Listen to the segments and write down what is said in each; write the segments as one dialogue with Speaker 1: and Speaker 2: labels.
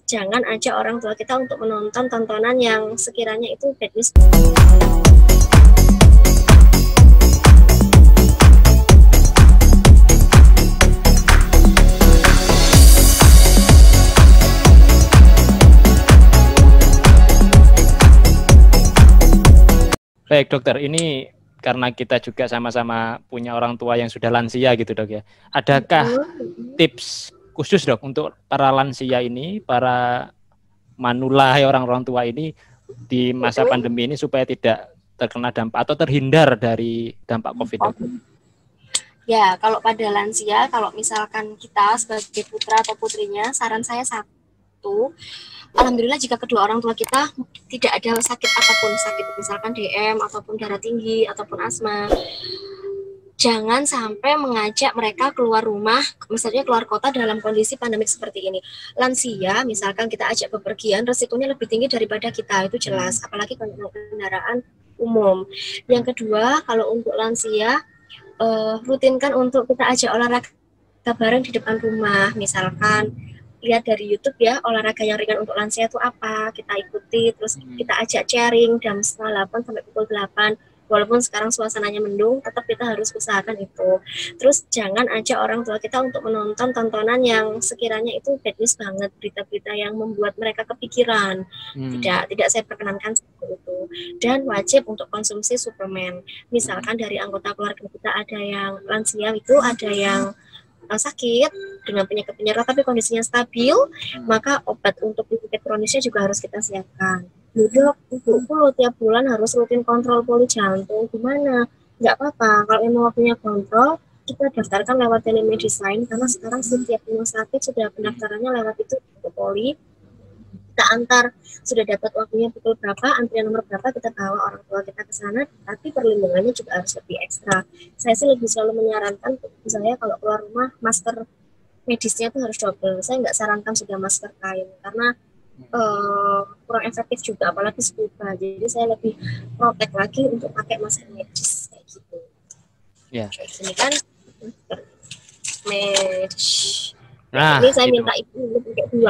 Speaker 1: Jangan ajak orang tua kita untuk menonton tontonan yang sekiranya itu bad news.
Speaker 2: Baik dokter, ini karena kita juga sama-sama punya orang tua yang sudah lansia gitu dok ya. Adakah tips khusus dok untuk para lansia ini, para manula orang-orang tua ini di masa pandemi ini supaya tidak terkena dampak atau terhindar dari dampak COVID dok?
Speaker 1: Ya, kalau pada lansia, kalau misalkan kita sebagai putra atau putrinya, saran saya satu, alhamdulillah jika kedua orang tua kita tidak ada sakit apapun, sakit misalkan DM ataupun darah tinggi ataupun asma, jangan sampai mengajak mereka keluar rumah, misalnya keluar kota dalam kondisi pandemik seperti ini. Lansia, misalkan kita ajak bepergian, resikonya lebih tinggi daripada kita, itu jelas, apalagi kendaraan umum. Yang kedua, kalau untuk lansia, rutinkan untuk kita ajak olahraga bareng di depan rumah, misalkan lihat dari YouTube ya, olahraga yang ringan untuk lansia itu apa, kita ikuti, terus kita ajak sharing jam 7:30 sampai pukul 8, walaupun sekarang suasananya mendung, tetap kita harus usahakan itu. Terus jangan ajak orang tua kita untuk menonton tontonan yang sekiranya itu bad news banget, berita-berita yang membuat mereka kepikiran. Tidak saya perkenankan seperti itu. Dan wajib untuk konsumsi suplemen. Misalkan dari anggota keluarga kita ada yang lansia itu, ada yang sakit dengan penyakit penyerta tapi kondisinya stabil, maka obat untuk penyakit kronisnya juga harus kita siapkan. Dok, ibu tiap bulan harus rutin kontrol poli jantung, gimana? Nggak apa-apa, kalau memang waktunya kontrol, kita daftarkan lewat telemedicine, karena sekarang setiap rumah sakit sudah pendaftarannya lewat itu untuk poli. Kita antar, sudah dapat waktunya pukul berapa, antrian nomor berapa, kita bawa orang tua kita ke sana, tapi perlindungannya juga harus lebih ekstra. Saya sih lebih selalu menyarankan, misalnya kalau keluar rumah, masker medisnya itu harus double. Saya nggak sarankan sudah masker kain, karena kurang efektif juga, apalagi scuba. Jadi saya lebih protek lagi untuk pakai masker medis, kayak gitu.
Speaker 2: Ya.
Speaker 1: Ini kan masker medis.
Speaker 2: Nah,
Speaker 1: ini saya minta ibu pakai 2.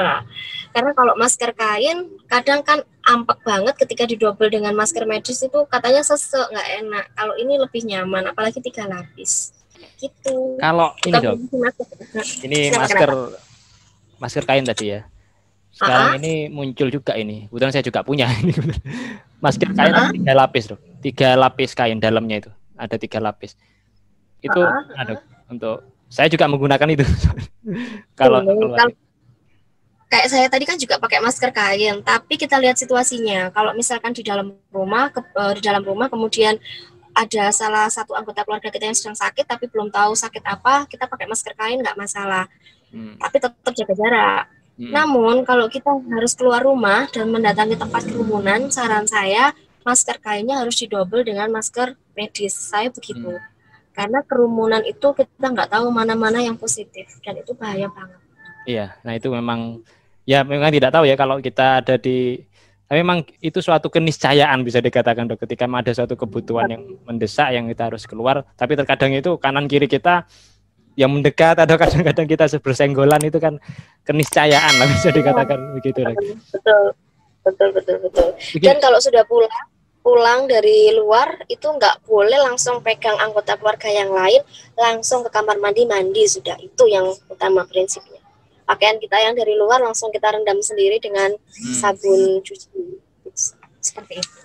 Speaker 1: Karena kalau masker kain kadang kan ampek banget ketika didobel dengan masker medis itu katanya sesek, nggak enak. Kalau ini lebih nyaman, apalagi 3 lapis. Gitu.
Speaker 2: Kalau ini dok, ini masker kain tadi ya. Sekarang ini muncul juga ini, kebetulan saya juga punya ini. Masker kain 3 lapis dok, 3 lapis kain dalamnya itu ada 3 lapis. Itu dok, untuk saya juga menggunakan itu. Kalau
Speaker 1: kayak saya tadi kan juga pakai masker kain, tapi kita lihat situasinya. Kalau misalkan di dalam rumah, kemudian ada salah satu anggota keluarga kita yang sedang sakit, tapi belum tahu sakit apa, kita pakai masker kain nggak masalah. Tapi tetap jaga jarak. Namun kalau kita harus keluar rumah dan mendatangi tempat kerumunan, saran saya masker kainnya harus didobel dengan masker medis. Saya begitu. Karena kerumunan itu kita nggak tahu mana-mana yang positif, dan itu bahaya banget.
Speaker 2: Iya, nah itu memang tidak tahu ya kalau kita ada di, tapi memang itu suatu keniscayaan bisa dikatakan dok, ketika ada suatu kebutuhan yang mendesak yang kita harus keluar, tapi terkadang itu kanan kiri kita yang mendekat atau kadang-kadang kita bersenggolan, itu kan keniscayaan lah bisa dikatakan begitu dok. Betul.
Speaker 1: Dan kalau sudah pulang dari luar itu nggak boleh langsung pegang anggota keluarga yang lain, langsung ke kamar mandi sudah, itu yang utama prinsipnya. Pakaian kita yang dari luar langsung kita rendam sendiri dengan sabun cuci, seperti itu.